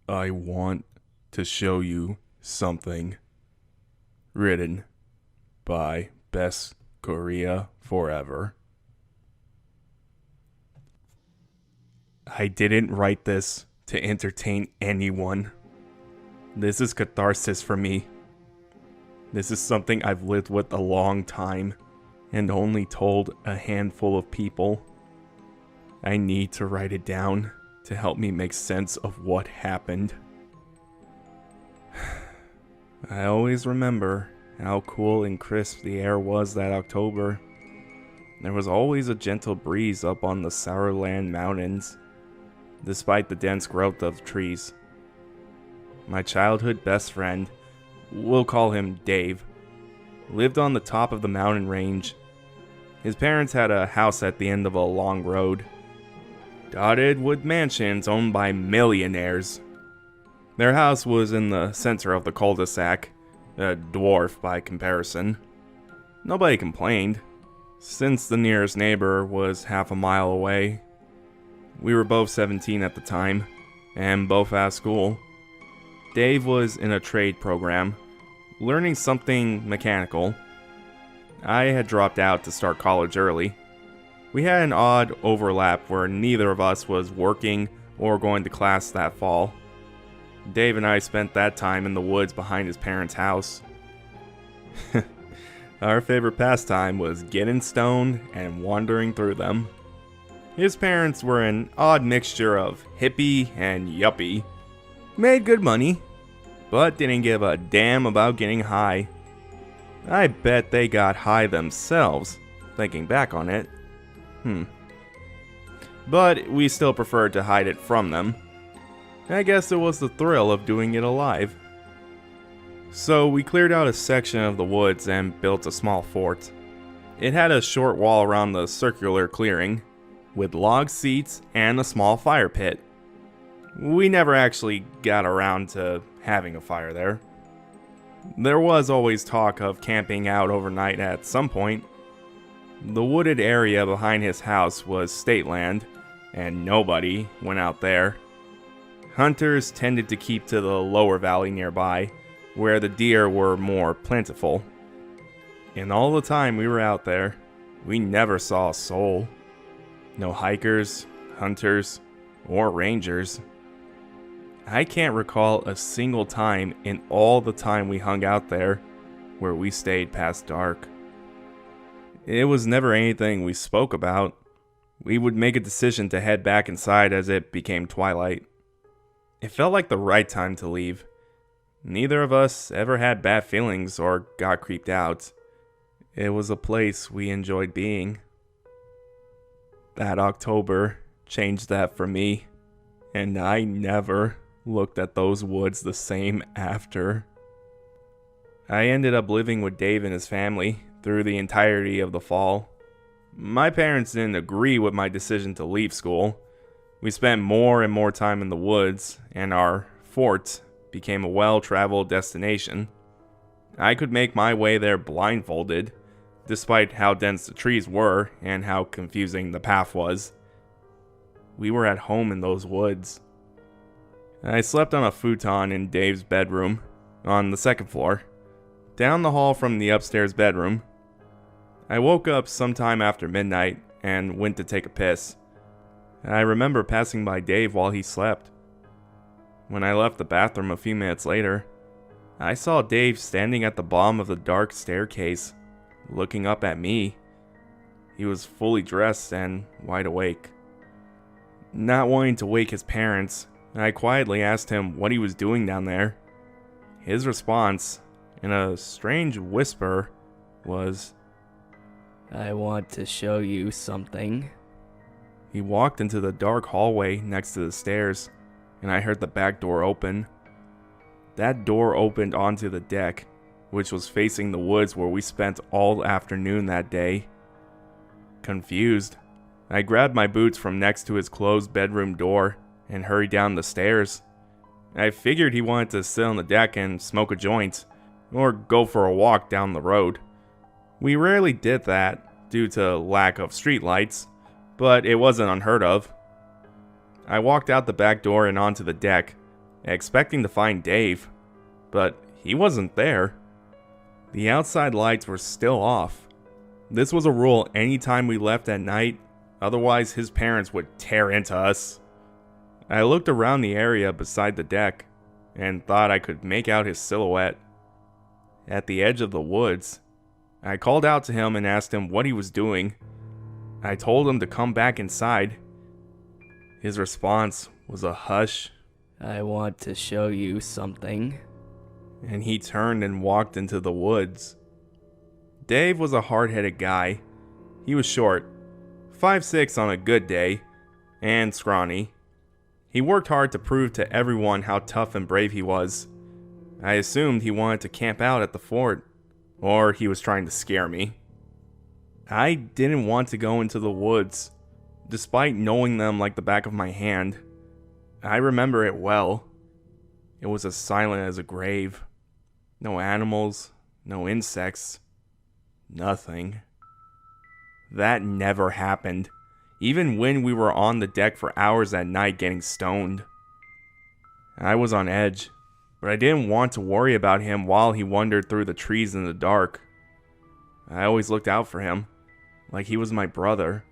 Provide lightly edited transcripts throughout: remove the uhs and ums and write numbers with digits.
I want to show you something. Written by Best Korea Forever. I didn't write this to entertain anyone. This is catharsis for me. This is something I've lived with a long time and only told a handful of people. I need to write it down to help me make sense of what happened. I always remember how cool and crisp the air was that October. There was always a gentle breeze up on the Sourland Mountains, despite the dense growth of trees. My childhood best friend, we'll call him Dave, lived on the top of the mountain range. His parents had a house at the end of a long road, dotted with mansions owned by millionaires. Their house was in the center of the cul-de-sac, a dwarf by comparison. Nobody complained, since the nearest neighbor was half a mile away. We were both 17 at the time, and both at school. Dave was in a trade program, learning something mechanical. I had dropped out to start college early. We had an odd overlap where neither of us was working or going to class that fall. Dave and I spent that time in the woods behind his parents' house. Our favorite pastime was getting stoned and wandering through them. His parents were an odd mixture of hippie and yuppie. Made good money, but didn't give a damn about getting high. I bet they got high themselves, thinking back on it. But we still preferred to hide it from them. I guess it was the thrill of doing it alive. So we cleared out a section of the woods and built a small fort. It had a short wall around the circular clearing, with log seats and a small fire pit. We never actually got around to having a fire there. There was always talk of camping out overnight at some point. The wooded area behind his house was state land, and nobody went out there. Hunters tended to keep to the lower valley nearby, where the deer were more plentiful. In all the time we were out there, we never saw a soul. No hikers, hunters, or rangers. I can't recall a single time in all the time we hung out there where we stayed past dark. It was never anything we spoke about. We would make a decision to head back inside as it became twilight. It felt like the right time to leave. Neither of us ever had bad feelings or got creeped out. It was a place we enjoyed being. That October changed that for me, and I never looked at those woods the same after. I ended up living with Dave and his family through the entirety of the fall. My parents didn't agree with my decision to leave school. We spent more and more time in the woods, and our fort became a well-traveled destination. I could make my way there blindfolded, despite how dense the trees were and how confusing the path was. We were at home in those woods. I slept on a futon in Dave's bedroom, on the second floor, down the hall from the upstairs bedroom. I woke up sometime after midnight and went to take a piss. I remember passing by Dave while he slept. When I left the bathroom a few minutes later, I saw Dave standing at the bottom of the dark staircase, looking up at me. He was fully dressed and wide awake. Not wanting to wake his parents, I quietly asked him what he was doing down there. His response, in a strange whisper, was, "I want to show you something." He walked into the dark hallway next to the stairs, and I heard the back door open. That door opened onto the deck, which was facing the woods where we spent all afternoon that day. Confused, I grabbed my boots from next to his closed bedroom door and hurried down the stairs. I figured he wanted to sit on the deck and smoke a joint, or go for a walk down the road. We rarely did that due to lack of streetlights, but it wasn't unheard of. I walked out the back door and onto the deck, expecting to find Dave, but he wasn't there. The outside lights were still off. This was a rule anytime we left at night, otherwise his parents would tear into us. I looked around the area beside the deck and thought I could make out his silhouette. At the edge of the woods, I called out to him and asked him what he was doing. I told him to come back inside. His response was a hush. I want to show you something. And he turned and walked into the woods. Dave was a hard-headed guy. He was short, 5'6" on a good day, and scrawny. He worked hard to prove to everyone how tough and brave he was. I assumed he wanted to camp out at the fort, or he was trying to scare me. I didn't want to go into the woods, despite knowing them like the back of my hand. I remember it well. It was as silent as a grave. No animals, no insects, nothing. That never happened, even when we were on the deck for hours at night getting stoned. I was on edge, but I didn't want to worry about him while he wandered through the trees in the dark. I always looked out for him, like he was my brother.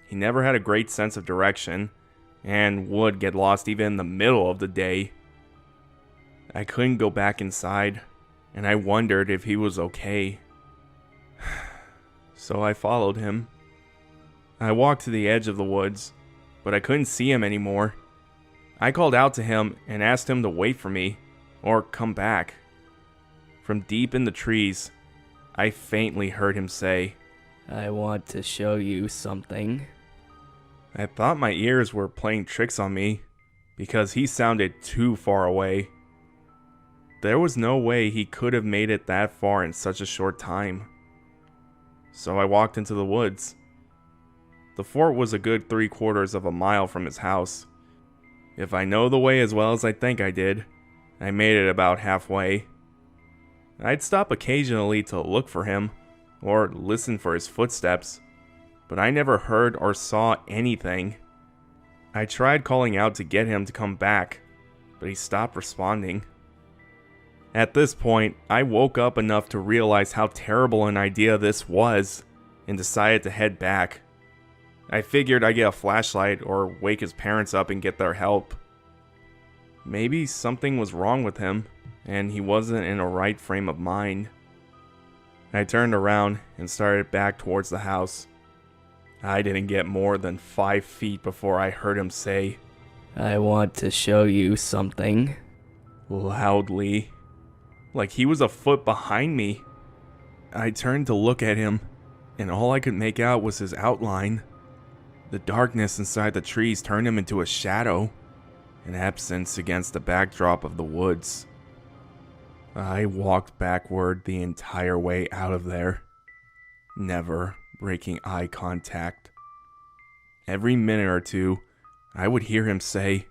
He never had a great sense of direction, and would get lost even in the middle of the day. I couldn't go back inside, and I wondered if he was okay. So I followed him. I walked to the edge of the woods, but I couldn't see him anymore. I called out to him and asked him to wait for me, or come back. From deep in the trees, I faintly heard him say, I want to show you something. I thought my ears were playing tricks on me, because he sounded too far away. There was no way he could have made it that far in such a short time. So I walked into the woods. The fort was a good 3/4 of a mile from his house. If I know the way as well as I think I did, I made it about halfway. I'd stop occasionally to look for him, or listen for his footsteps, but I never heard or saw anything. I tried calling out to get him to come back, but he stopped responding. At this point, I woke up enough to realize how terrible an idea this was, and decided to head back. I figured I'd get a flashlight or wake his parents up and get their help. Maybe something was wrong with him, and he wasn't in a right frame of mind. I turned around and started back towards the house. I didn't get more than 5 feet before I heard him say, I want to show you something. Loudly, like he was a foot behind me. I turned to look at him, and all I could make out was his outline. The darkness inside the trees turned him into a shadow, an absence against the backdrop of the woods. I walked backward the entire way out of there, never breaking eye contact. Every minute or two, I would hear him say,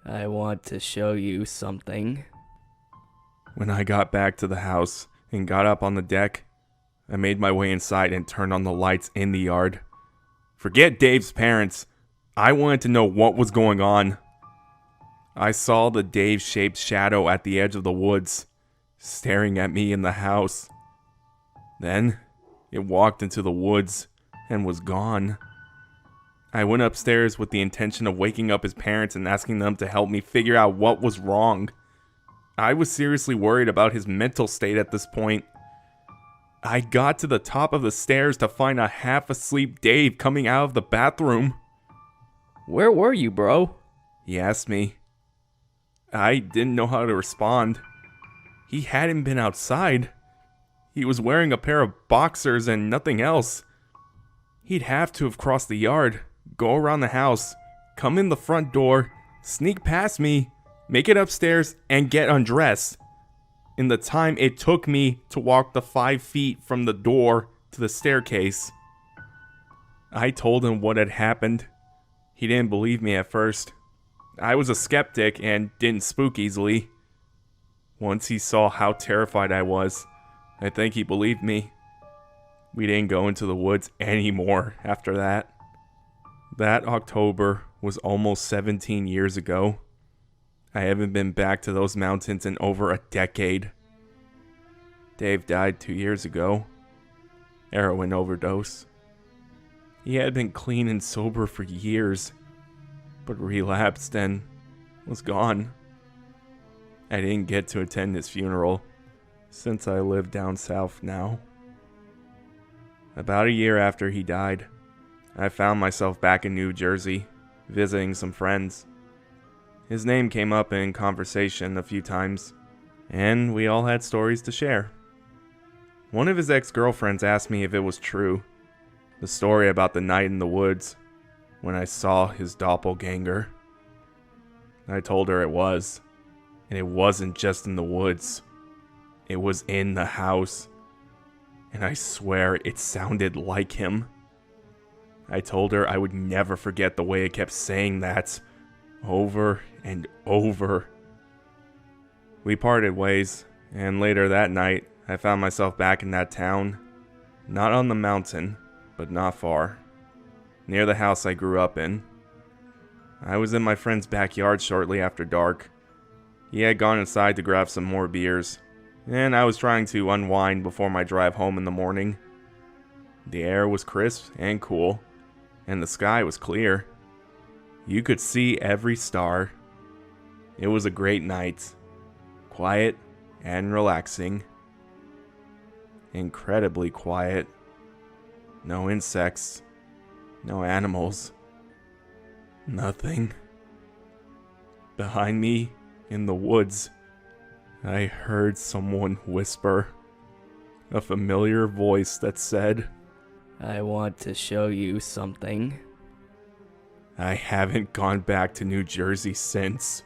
I want to show you something. When I got back to the house and got up on the deck, I made my way inside and turned on the lights in the yard. Forget Dave's parents. I wanted to know what was going on. I saw the Dave-shaped shadow at the edge of the woods, staring at me in the house. Then, it walked into the woods and was gone. I went upstairs with the intention of waking up his parents and asking them to help me figure out what was wrong. I was seriously worried about his mental state at this point. I got to the top of the stairs to find a half-asleep Dave coming out of the bathroom. Where were you, bro? He asked me. I didn't know how to respond. He hadn't been outside. He was wearing a pair of boxers and nothing else. He'd have to have crossed the yard, go around the house, come in the front door, sneak past me, make it upstairs, and get undressed. In the time it took me to walk the 5 feet from the door to the staircase. I told him what had happened. He didn't believe me at first. I was a skeptic and didn't spook easily. Once he saw how terrified I was, I think he believed me. We didn't go into the woods anymore after that. That October was almost 17 years ago. I haven't been back to those mountains in over a decade. Dave died 2 years ago. Heroin overdose. He had been clean and sober for years, but relapsed and was gone. I didn't get to attend his funeral, since I live down south now. About a year after he died, I found myself back in New Jersey, visiting some friends. His name came up in conversation a few times, and we all had stories to share. One of his ex-girlfriends asked me if it was true, the story about the night in the woods when I saw his doppelganger. I told her it was, and it wasn't just in the woods. It was in the house, and I swear it sounded like him. I told her I would never forget the way it kept saying that, over and over. We parted ways, and later that night, I found myself back in that town. Not on the mountain, but not far. Near the house I grew up in. I was in my friend's backyard shortly after dark. He had gone inside to grab some more beers, and I was trying to unwind before my drive home in the morning. The air was crisp and cool, and the sky was clear. You could see every star. It was a great night. Quiet and relaxing. Incredibly quiet. No insects. No animals. Nothing. Behind me, in the woods, I heard someone whisper. A familiar voice that said, I want to show you something. I haven't gone back to New Jersey since.